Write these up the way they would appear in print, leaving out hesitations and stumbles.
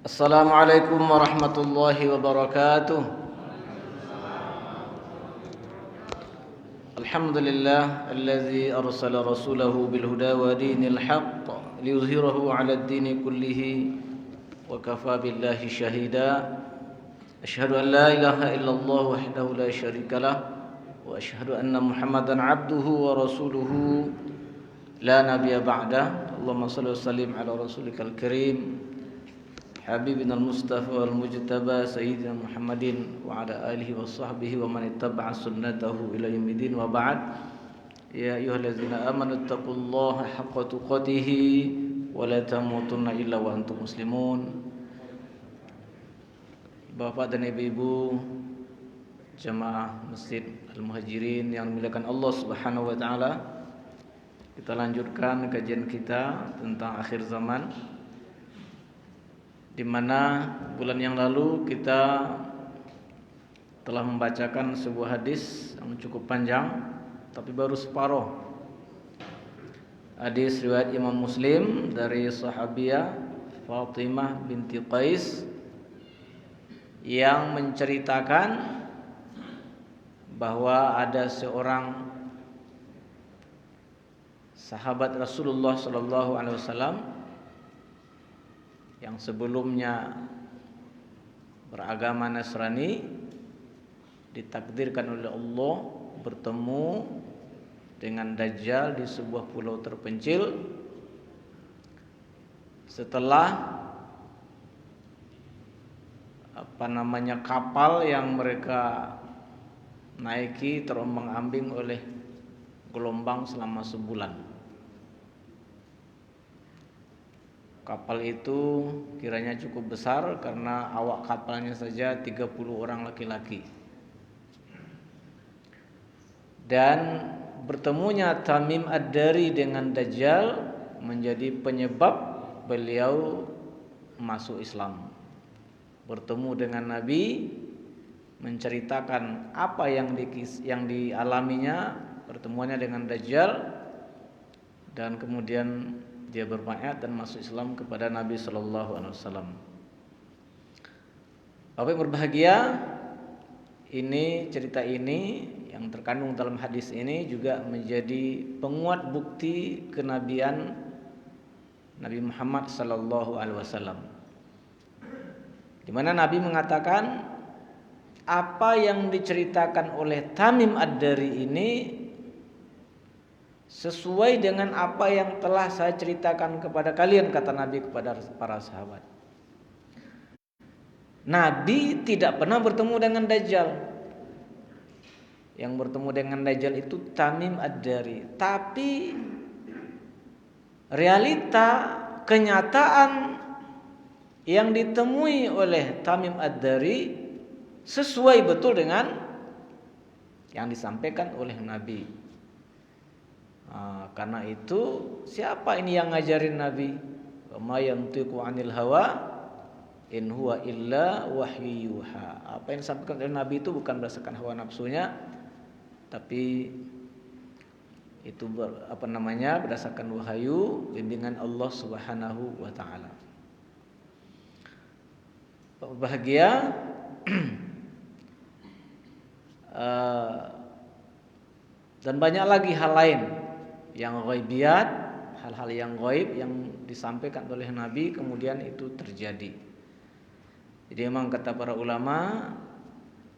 Assalamualaikum warahmatullahi wabarakatuh. Alhamdulillah alladzi arsala rasulahu bil huda wa dinil haqq liyuzhirahu 'alad dini kullihi wa kafa billahi shahida. Asyhadu an la ilaha illallah wahdahu la syarikalah wa asyhadu anna Muhammadan 'abduhu wa rasuluhu la nabiyya ba'dah. Allahumma shalli wa sallim ala rasulikal karim Habibina al-Mustafa wal-Mujtaba Sayyidina Muhammadin wa ala alihi wa sahbihi wa man ittaba'a sunnatahu ila yaumil wa ba'd. Ya ayyuhallazina amanu taqullaha haqqa tuqatih wa la tamutunna illa wa antum muslimun. Bapak dan ibu-ibu jemaah Masjid Al-Muhajirin yang dimuliakan Allah Subhanahu wa taala, kita lanjutkan kajian kita tentang akhir zaman, di mana bulan yang lalu kita telah membacakan sebuah hadis yang cukup panjang, tapi baru separuh. Hadis riwayat Imam Muslim dari sahabiah Fatimah binti Qais yang menceritakan bahwa ada seorang sahabat Rasulullah sallallahu alaihi wasallam yang sebelumnya beragama Nasrani, ditakdirkan oleh Allah bertemu dengan Dajjal di sebuah pulau terpencil setelah kapal yang mereka naiki terombang-ambing oleh gelombang selama sebulan. Kapal itu kiranya cukup besar karena awak kapalnya saja 30 orang laki-laki. Dan bertemunya Tamim Ad-Dari dengan Dajjal menjadi penyebab beliau masuk Islam. Bertemu dengan Nabi, menceritakan apa yang dialaminya, pertemuannya dengan Dajjal, dan kemudian dia berbaiat dan masuk Islam kepada Nabi sallallahu alaihi wasallam. Bapak yang berbahagia, cerita ini yang terkandung dalam hadis ini juga menjadi penguat bukti kenabian Nabi Muhammad sallallahu alaihi wasallam. Di mana Nabi mengatakan apa yang diceritakan oleh Tamim Ad-Dari ini sesuai dengan apa yang telah saya ceritakan kepada kalian, kata Nabi kepada para sahabat. Nabi tidak pernah bertemu dengan Dajjal. Yang bertemu dengan Dajjal itu Tamim Ad-Dari. Tapi realita, kenyataan yang ditemui oleh Tamim Ad-Dari sesuai betul dengan yang disampaikan oleh Nabi. Karena itu siapa ini yang ngajarin Nabi? Wa yantiqu 'anil hawa in huwa illa wahyu yuha. Apa yang disampaikan oleh Nabi itu bukan berdasarkan hawa nafsunya, tapi itu berdasarkan wahyu bimbingan Allah Subhanahu wa taala. Bahagia dan banyak lagi hal lain yang ghaibiyat, hal-hal yang gaib yang disampaikan oleh Nabi kemudian itu terjadi. Jadi memang kata para ulama,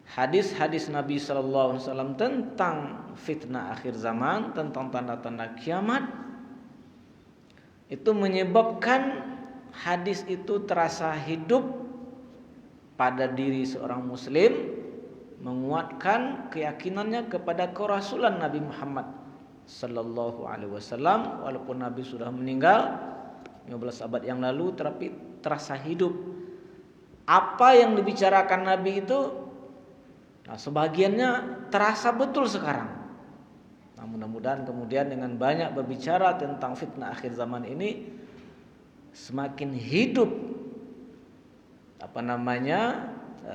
hadis-hadis Nabi sallallahu alaihi wasallam tentang fitnah akhir zaman, tentang tanda-tanda kiamat, itu menyebabkan hadis itu terasa hidup pada diri seorang muslim, menguatkan keyakinannya kepada kerasulan Nabi Muhammad sallallahu alaihi wasallam, walaupun Nabi sudah meninggal 15 abad yang lalu, tetapi terasa hidup. Apa yang dibicarakan Nabi itu sebagiannya terasa betul sekarang. Nah, mudah-mudahan kemudian dengan banyak berbicara tentang fitnah akhir zaman ini, semakin hidup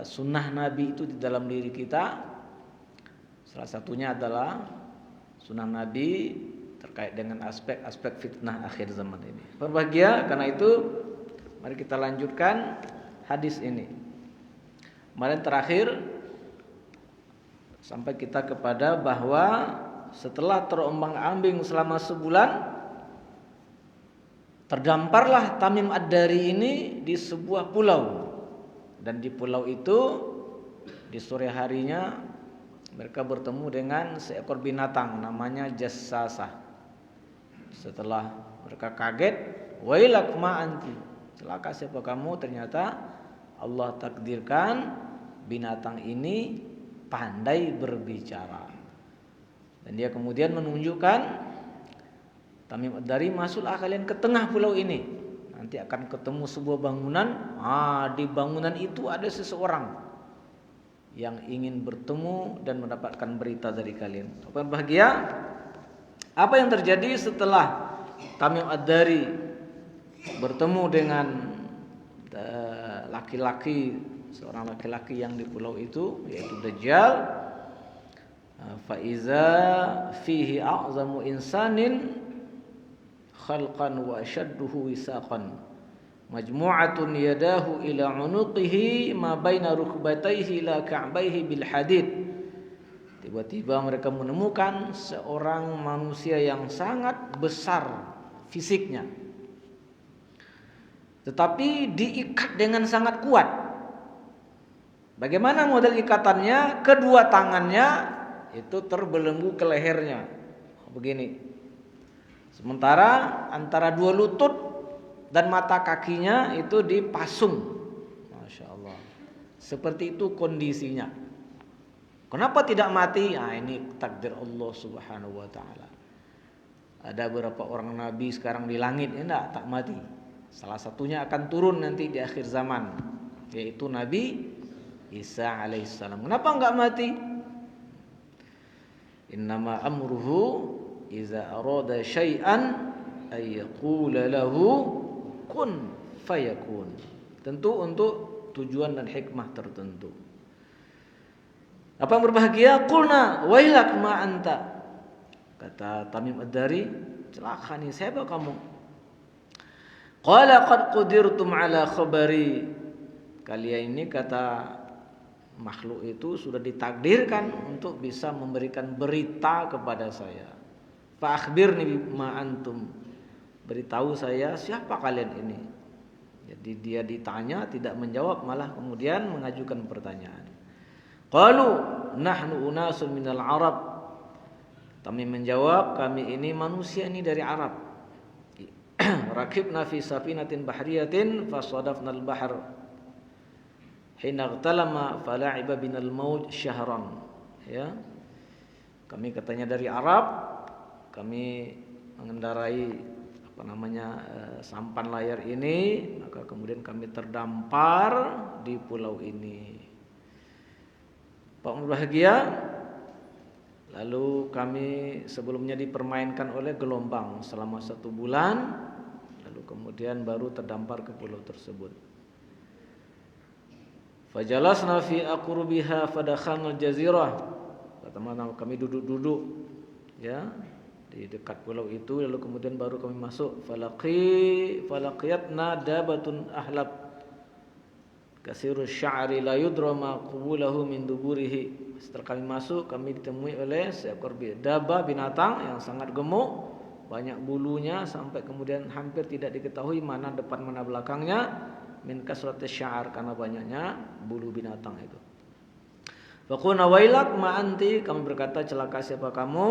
sunnah Nabi itu di dalam diri kita. Salah satunya adalah sunnah Nabi terkait dengan aspek-aspek fitnah akhir zaman ini. Berbahagia, karena itu mari kita lanjutkan hadis ini. Kemarin terakhir sampai kita kepada bahwa setelah terombang-ambing selama sebulan, terdamparlah Tamim Ad-Dari ini di sebuah pulau. Dan di pulau itu di sore harinya mereka bertemu dengan seekor binatang namanya Jassasah. Setelah mereka kaget, wailak ma anti, celaka siapa kamu, ternyata Allah takdirkan binatang ini pandai berbicara. Dan dia kemudian menunjukkan, Tamim Ad-Dari, masuklah kalian ke tengah pulau ini, nanti akan ketemu sebuah bangunan. Di bangunan itu ada seseorang yang ingin bertemu dan mendapatkan berita dari kalian. Apa yang bahagia? Apa yang terjadi setelah Tamim Ad-Dari bertemu dengan seorang laki-laki yang di pulau itu, yaitu Dajjal. Faiza fihi a'zamu insanin khalqan wa ashadduhu wisaqan majmu'atun yadahu ila unuqihi ma baina rukbatayhi ila ka'bayhi bil hadid. Tiba-tiba mereka menemukan seorang manusia yang sangat besar fisiknya, tetapi diikat dengan sangat kuat. Bagaimana model ikatannya? Kedua tangannya itu terbelenggu ke lehernya, begini. Sementara antara dua lutut dan mata kakinya itu dipasung. Masya Allah. Seperti itu kondisinya. Kenapa tidak mati? Ini takdir Allah Subhanahu wa ta'ala. Ada beberapa orang nabi sekarang di langit, tak mati. Salah satunya akan turun nanti di akhir zaman, yaitu Nabi Isa alaihissalam. Kenapa enggak mati? Innama amruhu iza arada syai'an ay yaqula lahu kun fayakun. Tentu untuk tujuan dan hikmah tertentu. Apa yang berbahagia? Qulna wailak ma anta. Kata Tamim Ad-Dari, celaka nih, siapa kamu? Qala qad qudirtum ala khabari. Kalian ini, kata makhluk itu, sudah ditakdirkan untuk bisa memberikan berita kepada saya. Fa akhbirni bima antum. Beritahu saya siapa kalian ini. Jadi dia ditanya tidak menjawab, malah kemudian mengajukan pertanyaan. Qalu nahnu unasun minal Arab. Kami menjawab, kami ini manusia ini dari Arab. Rakibna fi safinatin bahriyatin fasadafna al-bahr. Hina ightalama fala'iba binal maut syahran. Ya. Kami katanya dari Arab, kami mengendarai sampan layar ini, maka kemudian kami terdampar di pulau ini. Pak berbahagia, lalu kami sebelumnya dipermainkan oleh gelombang selama 1 bulan, lalu kemudian baru terdampar ke pulau tersebut. Fajalasna fi aqrubiha fadakhalna al-jazirah. Teman-teman kami duduk-duduk ya di dekat pulau itu, lalu kemudian baru kami masuk. Falaqiyatna dabatun ahlab kasirus sya'ri la yudra ma qubulahu min duburihi. Setelah kami masuk, kami ditemui oleh seekor dabah, binatang yang sangat gemuk, banyak bulunya sampai kemudian hampir tidak diketahui mana depan mana belakangnya, min kasratis sya'ar, karena banyaknya bulu binatang itu. Faqulna wailak ma anti, kami berkata celaka siapa kamu?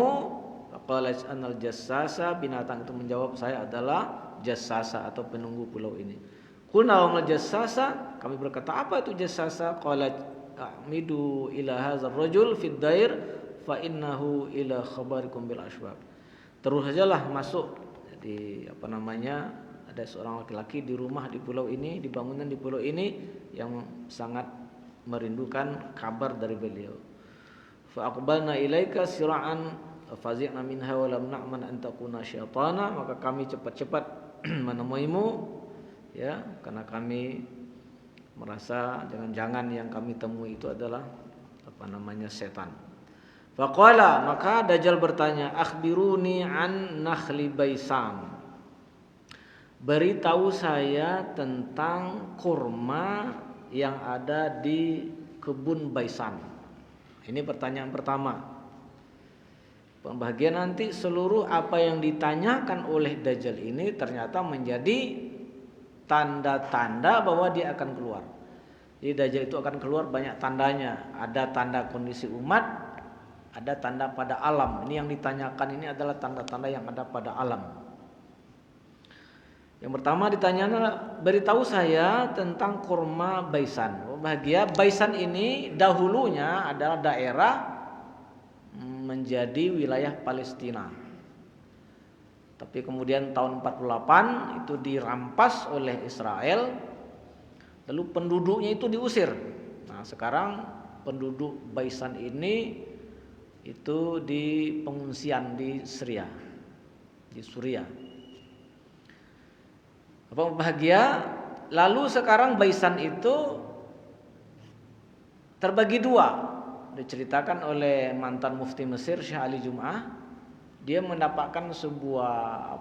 Faqala anal jassasa, binatang itu menjawab saya adalah jassasa atau penunggu pulau ini. Qulna wa mal jassasa, kami berkata apa itu jassasa? Qala a'midu ila hadzal rajul fid dair fa innahu ila khabarikum bil asbab. Terus sajalah masuk. Jadi ada seorang laki-laki di rumah di pulau ini, di bangunan di pulau ini yang sangat merindukan kabar dari beliau. Fa aqbalna ilaika sira'an fazi'na minha wa lam na'man an takuna syaitana, maka kami cepat-cepat menemuimu ya, karena kami merasa jangan-jangan yang kami temui itu adalah setan. Faqala, maka Dajjal bertanya, akhbiruni an nakhli baisam. Beritahu saya tentang kurma yang ada di kebun Baisan? Ini pertanyaan pertama. Pembagian nanti seluruh apa yang ditanyakan oleh Dajjal ini ternyata menjadi tanda-tanda bahwa dia akan keluar. Jadi Dajjal itu akan keluar banyak tandanya. Ada tanda kondisi umat, ada tanda pada alam. Ini yang ditanyakan ini adalah tanda-tanda yang ada pada alam. Yang pertama ditanya, beritahu saya tentang kurma Baisan. Bahagia Baisan ini dahulunya adalah daerah menjadi wilayah Palestina. Tapi kemudian tahun 48 itu dirampas oleh Israel. Lalu penduduknya itu diusir. Nah, sekarang penduduk Baisan ini itu di pengungsian di Syria. Di Suriah. Apa bahagia? Lalu sekarang Baisan itu terbagi dua. Diceritakan oleh mantan mufti Mesir Syekh Ali Jum'ah. Dia mendapatkan sebuah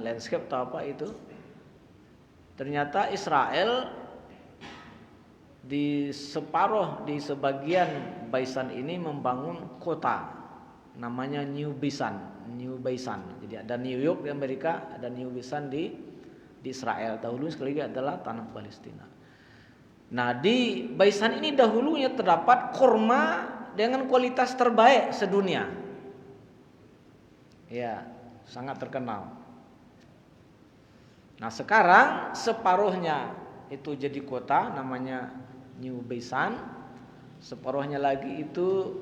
landscape atau apa itu. Ternyata Israel di sebagian Baisan ini membangun kota namanya New Baisan. Jadi ada New York di Amerika, ada New Baisan di Israel. Dahulu sekali lagi adalah tanah Palestina. Nah, di Baisan ini dahulunya terdapat kurma dengan kualitas terbaik sedunia. Ya, sangat terkenal. Nah, sekarang separuhnya itu jadi kota namanya New Baisan. Separuhnya lagi itu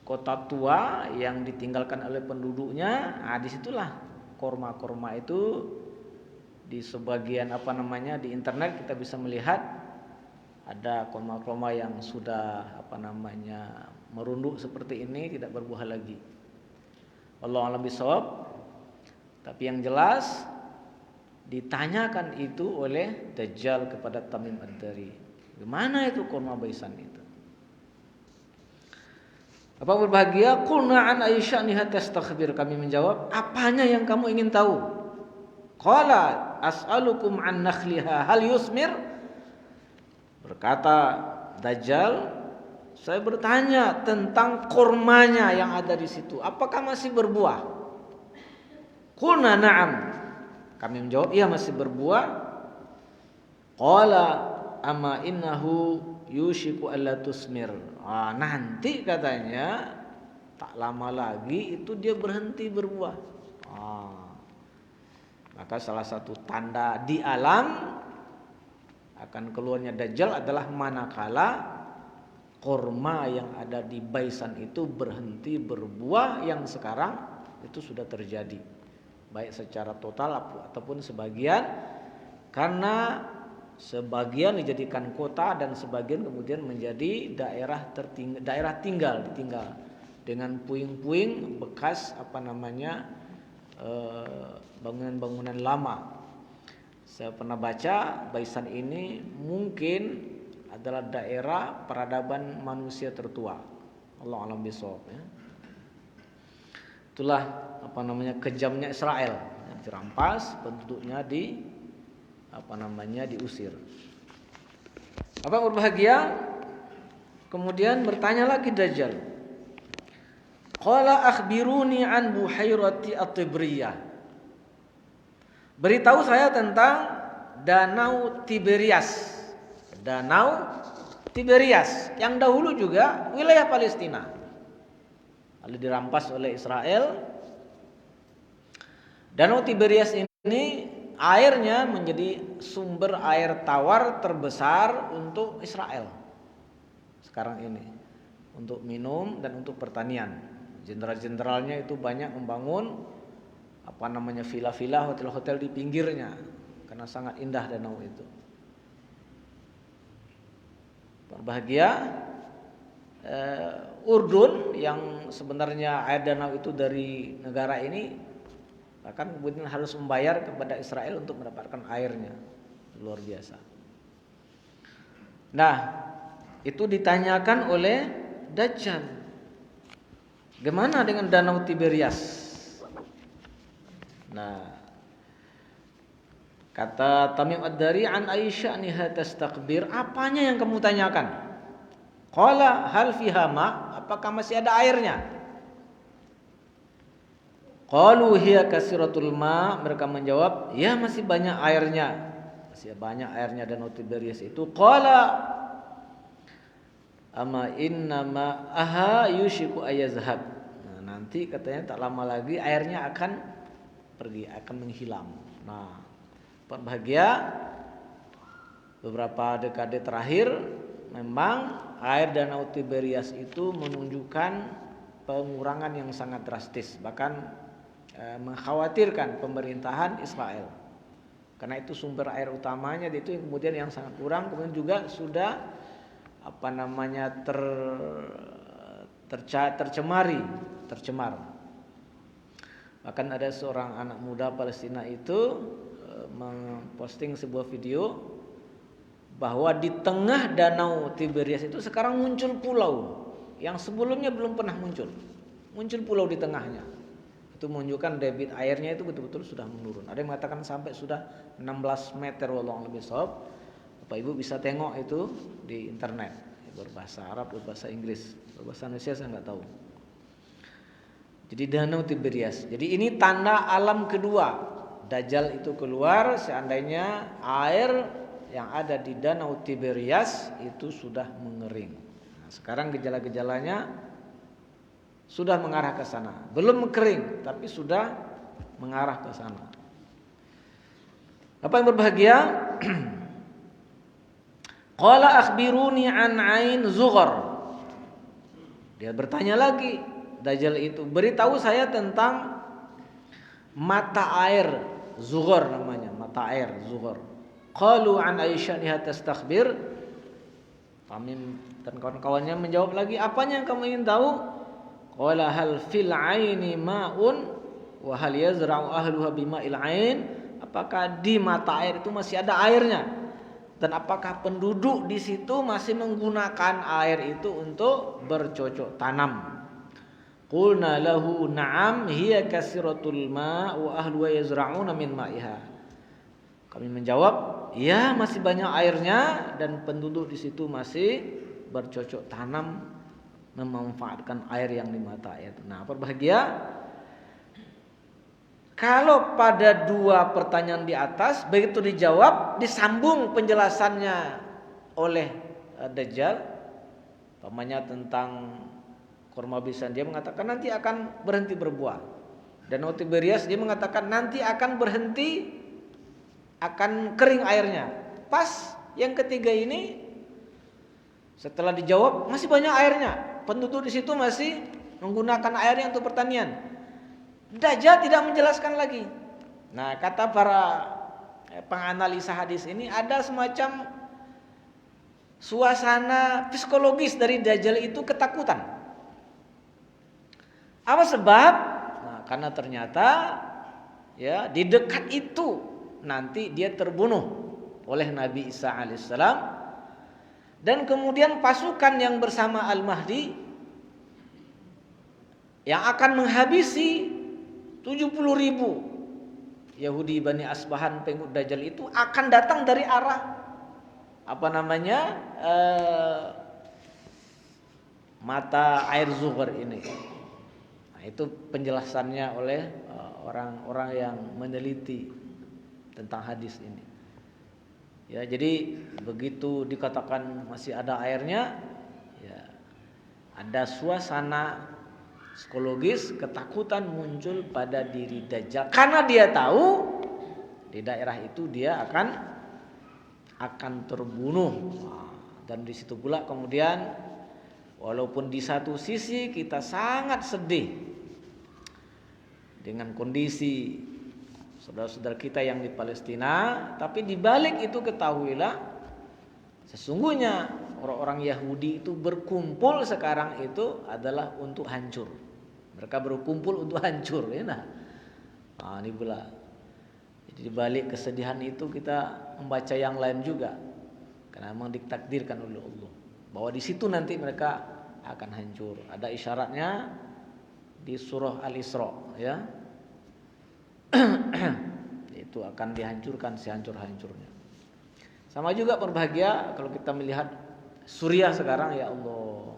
kota tua yang ditinggalkan oleh penduduknya. Nah, disitulah kurma-kurma itu di sebagian di internet kita bisa melihat ada kurma-kurma yang sudah merunduk seperti ini, tidak berbuah lagi. Wallahu a'lam bishawab. Tapi yang jelas ditanyakan itu oleh Dajjal kepada Tamim Ad-Dari. Gimana itu kurma Baisan itu? Apa berbahagia? Qulna an aisya'niha tastakhbir. Kami menjawab, apanya yang kamu ingin tahu? Qala as'alukum an nakhliha hal yusmir. Berkata Dajjal, saya bertanya tentang kurmanya yang ada di situ. Apakah masih berbuah? Qulna na'am. Kami menjawab, iya masih berbuah. Qala amma innahu yushiku alla tusmir. Nanti katanya tak lama lagi itu dia berhenti berbuah. Maka salah satu tanda di alam akan keluarnya Dajjal adalah manakala kurma yang ada di Baisan itu berhenti berbuah, yang sekarang itu sudah terjadi, baik secara total ataupun sebagian, karena sebagian dijadikan kota dan sebagian kemudian menjadi daerah tinggal dengan puing-puing bekas bangunan-bangunan lama. Saya pernah baca Baisan ini mungkin adalah daerah peradaban manusia tertua. Allah alam bisawab, ya. Itulah kejamnya Israel, dirampas, penduduknya diusir. Apa berbahagia? Kemudian bertanya lagi Dajjal. Qala akhbiruni an buhairati at-Tibriyah. Beritahu saya tentang Danau Tiberias. Danau Tiberias yang dahulu juga wilayah Palestina. Lalu dirampas oleh Israel. Danau Tiberias ini airnya menjadi sumber air tawar terbesar untuk Israel sekarang ini, untuk minum dan untuk pertanian. Jenderal-jenderalnya itu banyak membangun villa-villa, hotel-hotel di pinggirnya karena sangat indah danau itu. Berbahagia Urdun yang sebenarnya air danau itu dari negara ini akan kemudian harus membayar kepada Israel untuk mendapatkan airnya. Luar biasa. Nah, itu ditanyakan oleh Dajjal. Gimana dengan Danau Tiberias? Nah, Kata Tamim Ad-Dari an Aisyah niha tastakbir, apanya yang kamu tanyakan? Qala hal fiha ma, apakah masih ada airnya? Qalu hiya kasiratul ma, mereka menjawab, ya masih banyak airnya. Masih banyak airnya Danau Tiberias itu. Qala ama innama aha yushiku ayazhab. Nah, nanti katanya tak lama lagi airnya akan pergi, akan menghilang. Nah, berbahagia beberapa dekade terakhir memang air Danau Tiberias itu menunjukkan pengurangan yang sangat drastis, bahkan mengkhawatirkan pemerintahan Israel, karena itu sumber air utamanya itu yang kemudian yang sangat kurang, kemudian juga sudah tercemar. Bahkan ada seorang anak muda Palestina itu memposting sebuah video bahwa di tengah Danau Tiberias itu sekarang muncul pulau yang sebelumnya belum pernah muncul pulau di tengahnya. Itu menunjukkan debit airnya itu betul-betul sudah menurun. Ada yang mengatakan sampai sudah 16 meter wallahu a'lam bishawab. Bapak Ibu bisa tengok itu di internet, berbahasa Arab, berbahasa Inggris, berbahasa Indonesia saya nggak tahu. Jadi Danau Tiberias. Jadi ini tanda alam kedua. Dajjal itu keluar seandainya air yang ada di Danau Tiberias itu sudah mengering. Nah, sekarang gejala-gejalanya sudah mengarah ke sana. Belum kering, tapi sudah mengarah ke sana. Apa yang berbahagia? Qala akhbiruni an ain zughar. Dia bertanya lagi, Dajjal itu, beritahu saya tentang mata air zughar namanya, mata air zughar. Qalu an Aisyah liha tastakhbir. Tamim dan kawan-kawannya menjawab lagi, apanya yang kamu ingin tahu? Qala hal fil aini ma'un wa hal yazra'u ahluha bima'il ain? Apakah di mata air itu masih ada airnya? Dan apakah penduduk di situ masih menggunakan air itu untuk bercocok tanam? Qulna lahu na'am hiya kasiratul ma' wa ahluha yazra'una min ma'iha. Kami menjawab, ya masih banyak airnya dan penduduk di situ masih bercocok tanam memanfaatkan air yang di mata air. Nah, berbahagia kalau pada dua pertanyaan di atas begitu dijawab, disambung penjelasannya oleh Dajjal, umpamanya tentang kurma bisan, dia mengatakan nanti akan berhenti berbuah. Danau Tiberias dia mengatakan nanti akan berhenti, akan kering airnya. Pas yang ketiga ini setelah dijawab masih banyak airnya, penduduk di situ masih menggunakan airnya untuk pertanian. Dajjal tidak menjelaskan lagi. Nah, kata para penganalisa hadis ini ada semacam suasana psikologis dari Dajjal itu ketakutan. Apa sebab? Nah, karena ternyata ya di dekat itu nanti dia terbunuh oleh Nabi Isa alaihissalam, dan kemudian pasukan yang bersama Al-Mahdi yang akan menghabisi 70.000 Yahudi Bani Asbahan pengikut Dajjal itu akan datang dari arah mata air zughar ini. Nah, itu penjelasannya oleh orang-orang yang meneliti tentang hadis ini. Ya, jadi begitu dikatakan masih ada airnya, ya, ada suasana psikologis ketakutan muncul pada diri Dajjal karena dia tahu di daerah itu dia akan terbunuh. Nah, dan di situ pula kemudian walaupun di satu sisi kita sangat sedih dengan kondisi saudara-saudara kita yang di Palestina, tapi di balik itu ketahuilah sesungguhnya orang-orang Yahudi itu berkumpul sekarang itu adalah untuk hancur. Mereka berkumpul untuk hancur, ya nah. Nah, ini pula. Jadi di balik kesedihan itu kita membaca yang lain juga, karena memang ditakdirkan oleh Allah bahwa di situ nanti mereka akan hancur. Ada isyaratnya di surah Al-Isra, ya. Itu itu akan dihancurkan sehancur-hancurnya. Sama juga berbahagia kalau kita melihat Suriah sekarang, ya Allah,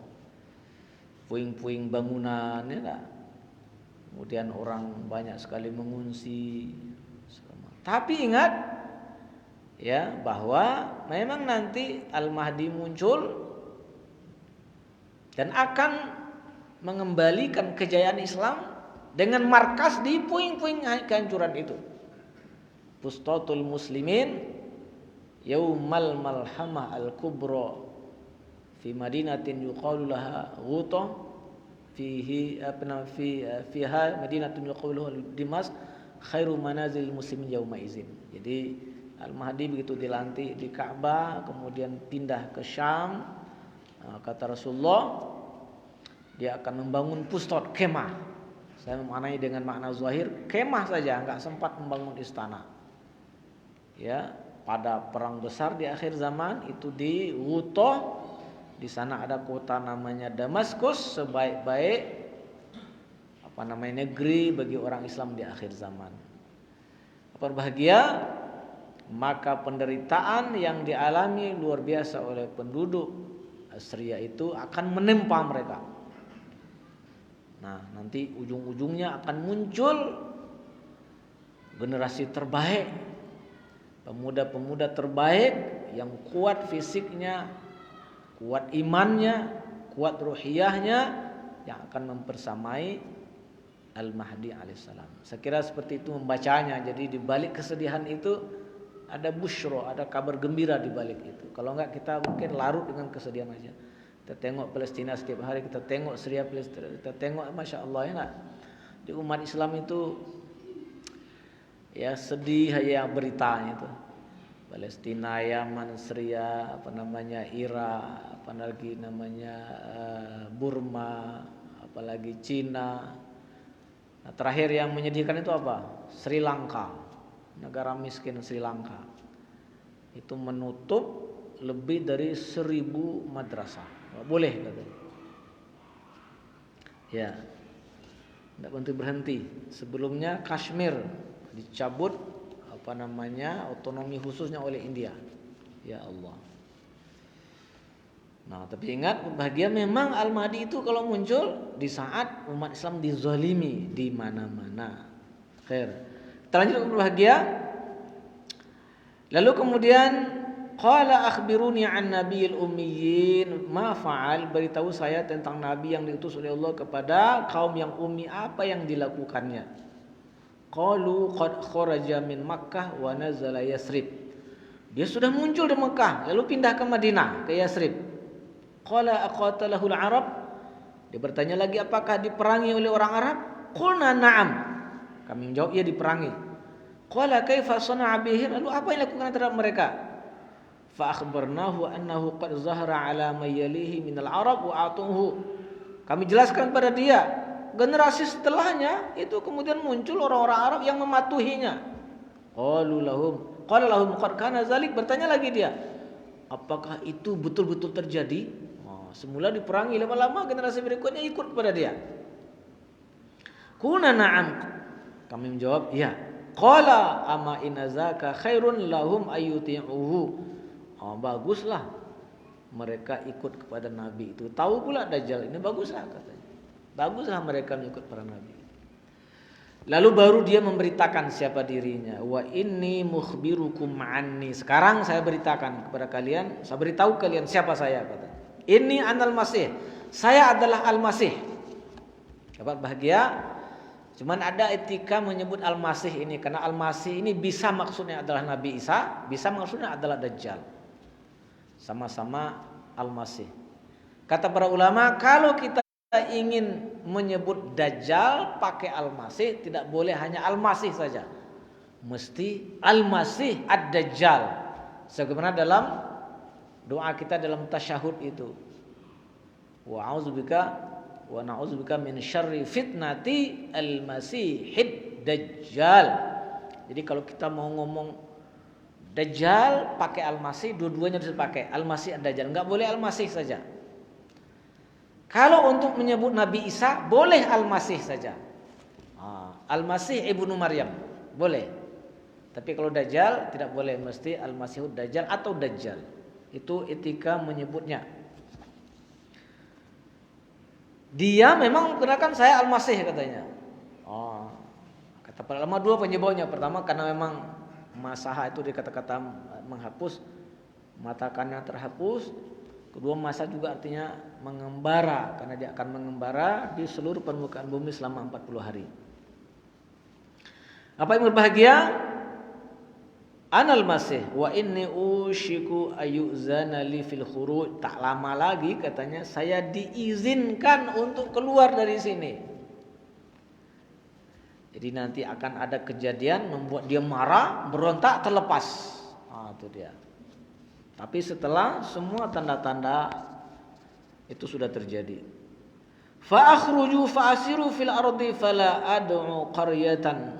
puing-puing bangunan, ya enggak? Kemudian orang banyak sekali mengungsi. Tapi ingat ya bahwa memang nanti Al-Mahdi muncul dan akan mengembalikan kejayaan Islam dengan markas di puing-puing kehancuran itu. Fustatul Muslimin Yaumal Malhamah Al-Kubra fi madinatin yuqalu laha Ghuta fiha madinatun yuqalu Dimas khairu manazil muslimin yauma izin. Jadi Al-Mahdi begitu dilantik di Ka'bah, kemudian pindah ke Syam, kata Rasulullah dia akan membangun pustot, kemah. Saya memaknai dengan makna zahir, kemah saja, enggak sempat membangun istana. Ya, pada perang besar di akhir zaman itu di Ghuta, di sana ada kota namanya Damaskus, sebaik-baik negeri bagi orang Islam di akhir zaman. Berbahagia, maka penderitaan yang dialami luar biasa oleh penduduk Syria itu akan menempa mereka. Nah, nanti ujung-ujungnya akan muncul generasi terbaik, pemuda-pemuda terbaik yang kuat fisiknya, kuat imannya, kuat ruhiyahnya, yang akan mempersamai Al-Mahdi alaihissalam. Saya kira seperti itu membacanya. Jadi di balik kesedihan itu ada busyra, ada kabar gembira di balik itu. Kalau enggak kita mungkin larut dengan kesedihan aja. Kita tengok Palestina setiap hari, kita tengok Syria, Palestina, kita tengok, masya Allah ya enggak. Di umat Islam itu ya sedih aja beritanya itu. Palestina, Yaman, Syria, Irak, Burma, apalagi Cina. Nah, terakhir yang menyedihkan itu apa? Sri Lanka, negara miskin Sri Lanka. Itu menutup lebih dari 1000 madrasah. Nggak boleh katanya. Ya, tidak berhenti. Sebelumnya Kashmir dicabut otonomi khususnya oleh India. Ya Allah. Nah, tapi ingat, bahagia memang Al-Mahdi itu kalau muncul di saat umat Islam dizalimi di mana-mana. Khair. Kita lanjut berbahagia. Lalu kemudian qala akhbiruni an nabiyil ummiyin ma fa'al, beritahu saya tentang nabi yang diutus oleh Allah kepada kaum yang ummi, apa yang dilakukannya. Qalu qad kharaja min Makkah wa nazala Yasrib. Dia sudah muncul di Mekah lalu pindah ke Madinah, ke Yasrib. Qala aqatalahul Arab. Dia bertanya lagi, apakah diperangi oleh orang Arab? Qulna na'am. Kami menjawab, ya diperangi. Qala kaifa sana'a bihim? Lalu apa yang dilakukan terhadap mereka? Fa akhbarnahu annahu qad zahara ala mayyalihi minal Arab wa atuhu. Kami jelaskan pada dia, generasi setelahnya itu kemudian muncul orang-orang Arab yang mematuhinya. Qala lahum qad kana zalik. Bertanya lagi dia, apakah itu betul-betul terjadi? Semula diperangi, lama-lama generasi berikutnya ikut kepada dia. Kuna na'am. Kami menjawab, ya. Qala ama inazaka khairun lahum ayyuti'uhu. Baguslah mereka ikut kepada Nabi itu. Tahu pula Dajjal ini, baguslah katanya. Baguslah mereka ikut para Nabi. Lalu baru dia memberitakan siapa dirinya. Wa inni mukhbirukum anni. Sekarang saya beritakan kepada kalian, saya beritahu kalian siapa saya, kata. Inni anal masih. Saya adalah Al-Masih. Dapat bahagia. Cuman ada etika menyebut Al-Masih ini karena Al-Masih ini bisa maksudnya adalah Nabi Isa, bisa maksudnya adalah Dajjal. Sama-sama Al-Masih. Kata para ulama, kalau kita ingin menyebut Dajjal pakai Al-Masih, tidak boleh hanya Al-Masih saja. Mesti Al-Masih Ad-Dajjal. Sebagaimana dalam doa kita dalam tasyahud itu. Wa a'udzubika wa na'udzubika min syarri fitnati al-masihid dajjal. Jadi kalau kita mau ngomong Dajjal pakai Al-Masih, dua-duanya harus dipakai. Al-Masih Ad-Dajjal, enggak boleh Al-Masih saja. Kalau untuk menyebut Nabi Isa boleh Al-Masih saja. Al-Masih ibnu Maryam boleh. Tapi kalau Dajjal tidak boleh, mesti Al-Masihud Dajjal atau Dajjal. Itu etika menyebutnya. Dia memang menggunakan saya Al-Masih katanya. Oh, kata para ulama dua penyebabnya. Pertama karena memang masaha itu dikata-kata menghapus, mata kanannya terhapus. Kedua masa juga artinya mengembara, karena dia akan mengembara di seluruh permukaan bumi selama 40 hari. Apa yang berbahagia? Anal masih wa inni ushiku ayuzana li fil khuruj. Tak lama lagi katanya saya diizinkan untuk keluar dari sini. Jadi nanti akan ada kejadian membuat dia marah, berontak, terlepas. Itu dia. Tapi setelah semua tanda-tanda itu sudah terjadi. Fa akhruju fa asiru fil ardi fala ad'u qaryatan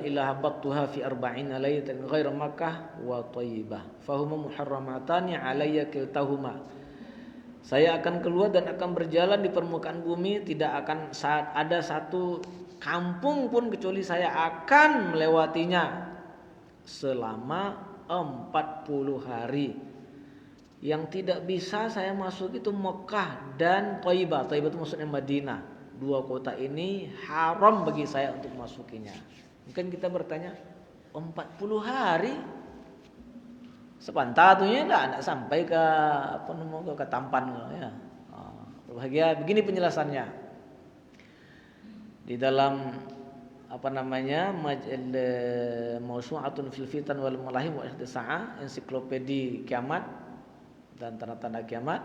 illa habattuha fi 40 laylatan ghaira Makkah wa Thayyibah fahuma muharramatani alayya kiltahuma. Saya akan keluar dan akan berjalan di permukaan bumi, tidak akan ada satu kampung pun kecuali saya akan melewatinya selama 40 hari. Yang tidak bisa saya masuk itu Mekah dan Thayyibah. Thayyibah itu maksudnya Madinah. Dua kota ini haram bagi saya untuk masukinya. Mungkin kita bertanya, 40 hari? Sepantatunya enggak sampai ke ke Tampan ya. Berbahagia begini penjelasannya. Di dalam Mawsu'atun fil Fitan wal Malahim wa Ihtisa'ah, ensiklopedi kiamat dan tanda-tanda kiamat,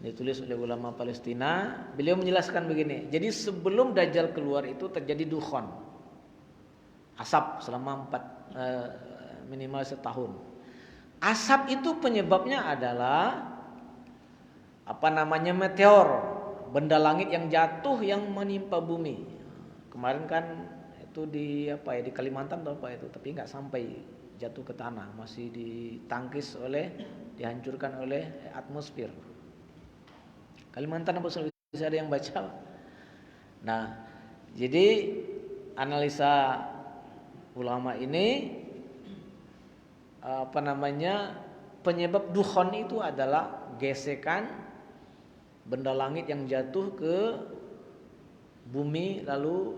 ditulis oleh ulama Palestina. Beliau menjelaskan begini. Jadi sebelum Dajjal keluar itu terjadi dukhon, asap selama minimal setahun. Asap itu penyebabnya adalah meteor, benda langit yang jatuh yang menimpa bumi. Kemarin kan itu di Kalimantan atau apa itu, tapi nggak sampai jatuh ke tanah, masih dihancurkan oleh atmosfer. Kalimantan apa Sulawesi ada yang baca? Nah, jadi analisa ulama ini penyebab dukhon itu adalah gesekan benda langit yang jatuh ke bumi lalu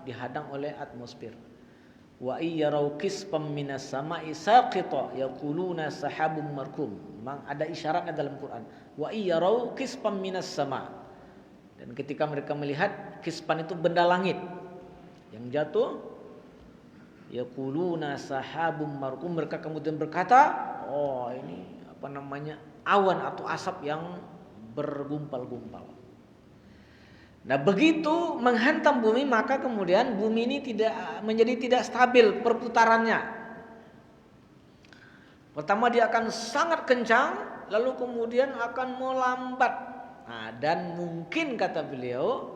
dihadang oleh atmosfer. Wa iyyarau qisfam minas sama'i saqita yaquluna sahabum markum. Memang ada isyaratnya dalam Quran. Wa iyyarau qisfam minas sama'. Dan ketika mereka melihat kispan itu benda langit yang jatuh, yaquluna sahabum markum, mereka kemudian berkata, oh ini awan atau asap yang bergumpal-gumpal. Nah, begitu menghantam bumi, maka kemudian bumi ini menjadi tidak stabil perputarannya. Pertama dia akan sangat kencang, lalu kemudian akan melambat. Nah, dan mungkin kata beliau,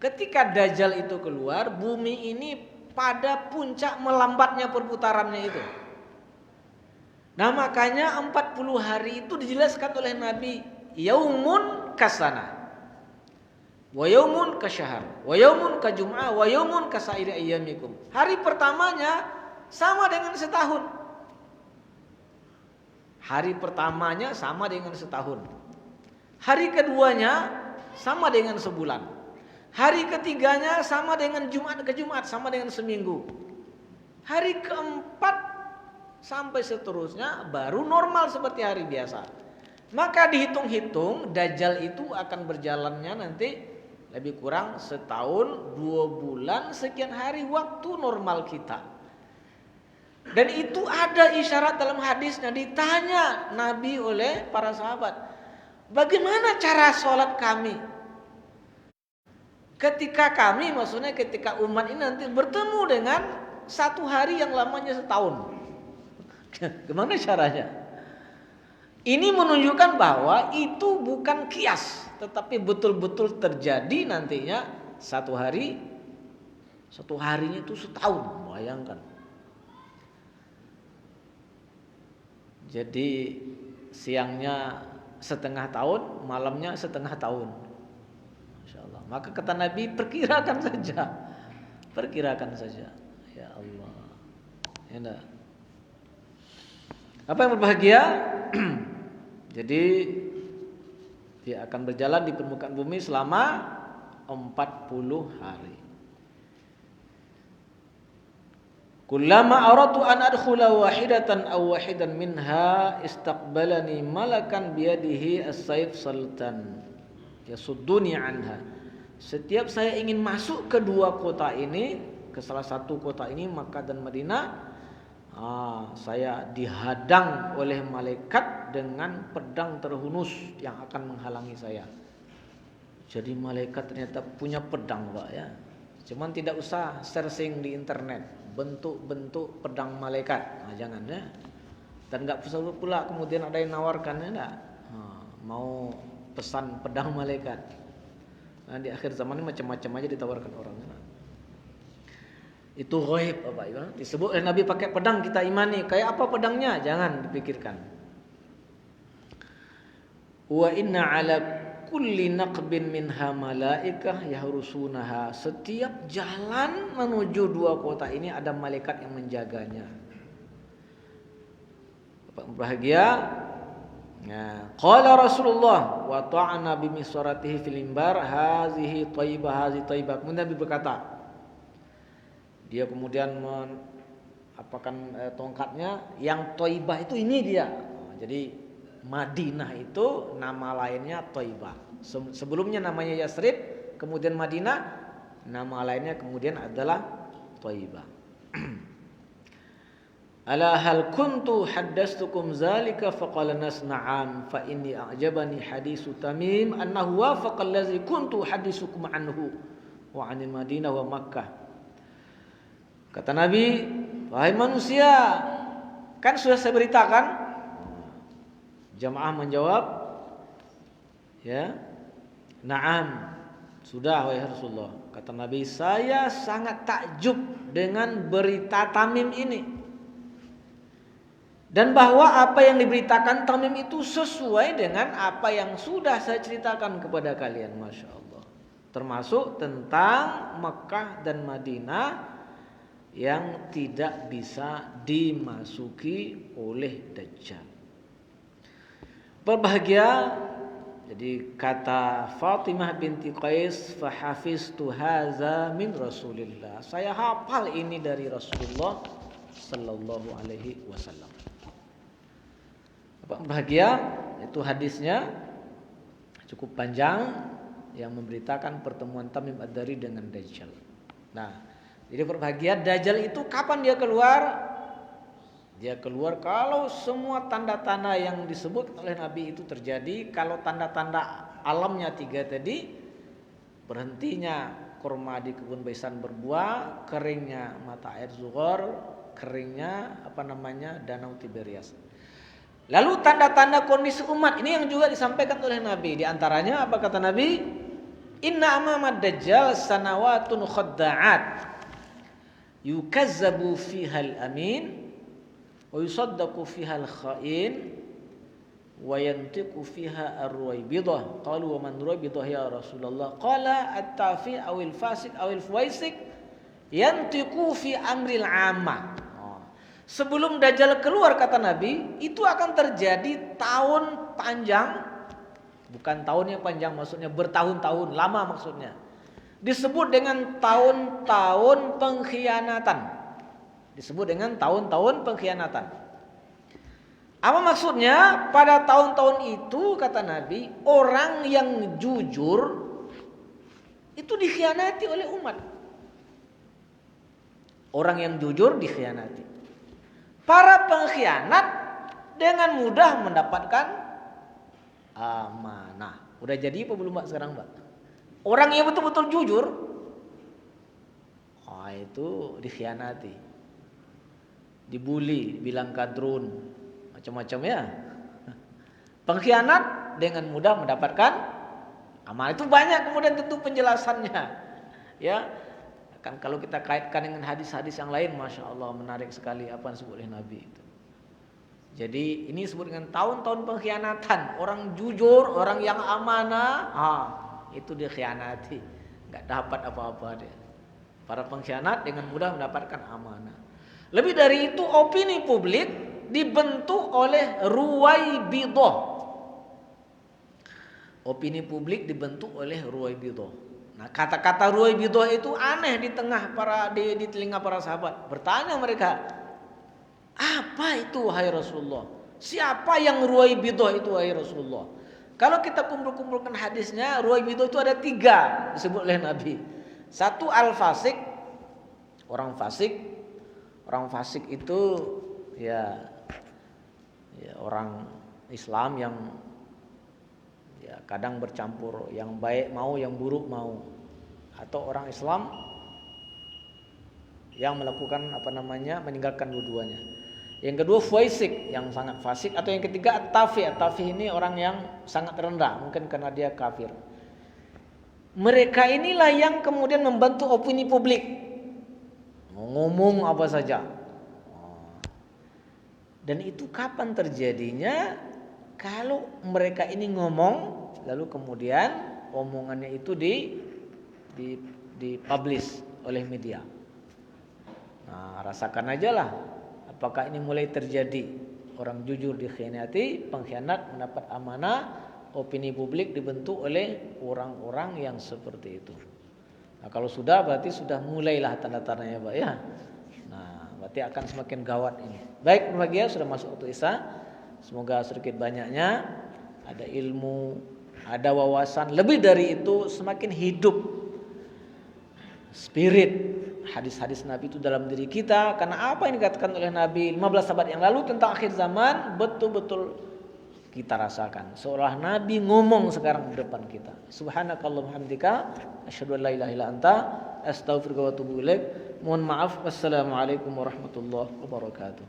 ketika Dajjal itu keluar, bumi ini pada puncak melambatnya perputarannya itu. Nah, makanya 40 hari itu dijelaskan oleh Nabi, yaumun kasana, wa yaumun kasyahr, wa yaumun kajum'ah, wa yaumun kasairi ayyamikum. Hari pertamanya sama dengan setahun. Hari pertamanya sama dengan setahun. Hari keduanya sama dengan sebulan. Hari ketiganya sama dengan Jumat ke Jumat, sama dengan seminggu. Hari keempat sampai seterusnya baru normal seperti hari biasa. Maka dihitung-hitung Dajjal itu akan berjalannya nanti lebih kurang setahun, 2 bulan, sekian hari waktu normal kita. Dan itu ada isyarat dalam hadisnya. Ditanya Nabi oleh para sahabat, bagaimana cara sholat kami? Ketika umat ini nanti bertemu dengan satu hari yang lamanya setahun. Gimana caranya? Ini menunjukkan bahwa itu bukan kias, tetapi betul-betul terjadi nantinya satu harinya itu setahun, bayangkan. Jadi siangnya setengah tahun, malamnya setengah tahun. Masya Allah. Maka kata Nabi, perkirakan saja Perkirakan saja. Ya Allah. Ya enggak? Apa yang berbahagia? Jadi dia akan berjalan di permukaan bumi selama 40 hari. Kullama aratu an adkhula wahidatan aw wahidan minha istaqbalani malakan biyadihi as-sayf sultan yasudduni anha. Setiap saya ingin masuk ke dua kota ini, ke salah satu kota ini Makkah dan Madinah, saya dihadang oleh malaikat dengan pedang terhunus yang akan menghalangi saya. Jadi malaikat ternyata punya pedang, Pak ya. Cuman tidak usah searching di internet bentuk-bentuk pedang malaikat. Jangan ya. Dan enggak usah pula kemudian ada yang nawarkan ya enggak. Mau pesan pedang malaikat. Nah, di akhir zaman ini macam-macam aja ditawarkan orang ya. Itu ghaib Bapak Ibu. Disebut oleh Nabi pakai pedang kita imani. Kayak apa pedangnya? Jangan dipikirkan. Wa inna ala kulli naqbin minha malaikah yahrusunaha. Setiap jalan menuju dua kota ini ada malaikat yang menjaganya. Bapak bahagia. Nah, qala Rasulullah wa ta'ana bi misratihi fil mimbar hazihi thayyibah hazihi thayyibah. Kemudian Nabi berkata, dia kemudian apakan tongkatnya, yang Thayyibah itu ini dia. Jadi Madinah itu nama lainnya Thayyibah. Sebelumnya namanya Yasrib, kemudian Madinah, nama lainnya kemudian adalah Thayyibah. Ala hal kuntu haddastukum zalika faqala nas na'am fa inni a'jabani hadisu Tamim annahu wafaqa allazi kuntu hadisukum anhu wa 'anil Madinah wa Makkah. Kata Nabi, wahai manusia, kan sudah saya beritakan. Jamaah menjawab, ya, na'am, sudah wahai Rasulullah. Kata Nabi, saya sangat takjub dengan berita Tamim ini. Dan bahwa apa yang diberitakan Tamim itu sesuai dengan apa yang sudah saya ceritakan kepada kalian, Masya Allah. Termasuk tentang Mekah dan Madinah yang tidak bisa dimasuki oleh Dajjal. Berbahagia. Jadi kata Fatimah binti Qais, fahafiztu haza min Rasulillah. Saya hafal ini dari Rasulullah sallallahu alaihi wasallam. Berbahagia, itu hadisnya cukup panjang yang memberitakan pertemuan Tamim Ad-Dari dengan Dajjal. Nah, jadi berbahagia, Dajjal itu kapan dia keluar? Dia keluar kalau semua tanda-tanda yang disebut oleh Nabi itu terjadi. Kalau tanda-tanda alamnya 3 tadi, berhentinya kurma di kebun Baisan berbuah, keringnya mata air Zuhur, keringnya danau Tiberias. Lalu tanda-tanda kondisi umat ini yang juga disampaikan oleh Nabi. Di antaranya apa kata Nabi? Inna amamad dajjal sanawatun khadda'at yukazzabu fiha al-amin wa yusaddaqu fiha al-kha'in wa yantiqu fiha ar-ruwaybidah. Qalu wa man ruwaybidah ya Rasulullah? Qala at-tafi awil fasik awil fuwaisik yantiqu fi amril ammah. Sebelum Dajjal keluar kata Nabi, itu akan terjadi tahun panjang. Bukan tahun yang panjang, maksudnya bertahun-tahun, lama maksudnya. Disebut dengan tahun-tahun pengkhianatan. Disebut dengan tahun-tahun pengkhianatan. Apa maksudnya? Pada tahun-tahun itu kata Nabi, orang yang jujur itu dikhianati oleh umat. Orang yang jujur dikhianati. Para pengkhianat dengan mudah mendapatkan amanah. Udah jadi apa belum Mbak sekarang Mbak? Orang yang betul-betul jujur, itu dikhianati, dibully, bilang kadrun, macam-macam ya. Pengkhianat dengan mudah mendapatkan amanah. Itu banyak kemudian tentu penjelasannya, ya. Kan kalau kita kaitkan dengan hadis-hadis yang lain, Masya Allah menarik sekali apa yang disebut oleh Nabi itu. Jadi ini disebut dengan tahun-tahun pengkhianatan. Orang jujur, orang yang amanah, itu dikhianati, nggak dapat apa-apa dia. Para pengkhianat dengan mudah mendapatkan amanah. Lebih dari itu, opini publik dibentuk oleh Ruwaibidah. Opini publik dibentuk oleh Ruwaibidah. Nah, kata-kata Ruwaibidah itu aneh di telinga para sahabat. Bertanya mereka, apa itu wahai Rasulullah? Siapa yang Ruwaibidah itu wahai Rasulullah? Kalau kita kumpul-kumpulkan hadisnya, Ruwaibidah itu ada 3 disebut oleh Nabi. Satu al-fasik, orang fasik. Orang fasik itu ya orang Islam yang ya kadang bercampur, yang baik mau, yang buruk mau. Atau orang Islam yang melakukan meninggalkan dua-duanya. Yang kedua faisik, yang sangat fasik. Atau yang ketiga at-tafi. At-tafi ini orang yang sangat rendah, mungkin karena dia kafir. Mereka inilah yang kemudian membantu opini publik, ngomong apa saja. Dan itu kapan terjadinya? Kalau mereka ini ngomong, lalu kemudian omongannya itu dipublish oleh media. Nah, rasakan aja lah, apakah ini mulai terjadi. Orang jujur dikhianati, pengkhianat mendapat amanah. Opini publik dibentuk oleh orang-orang yang seperti itu. Nah, kalau sudah berarti sudah mulailah tanda-tandanya, Pak ya. Nah, berarti akan semakin gawat ini. Baik, bahagia sudah masuk waktu Isya. Semoga sedikit banyaknya ada ilmu, ada wawasan. Lebih dari itu semakin hidup spirit hadis-hadis Nabi itu dalam diri kita. Karena apa yang dikatakan oleh Nabi 15 sahabat yang lalu tentang akhir zaman betul-betul kita rasakan. Seolah Nabi ngomong sekarang di depan kita. Subhanakallahumma hamdika asyhadu an la ilaha illa anta astaghfiruka wa atubu ilaik. Mohon maaf. Wassalamualaikum warahmatullahi wabarakatuh.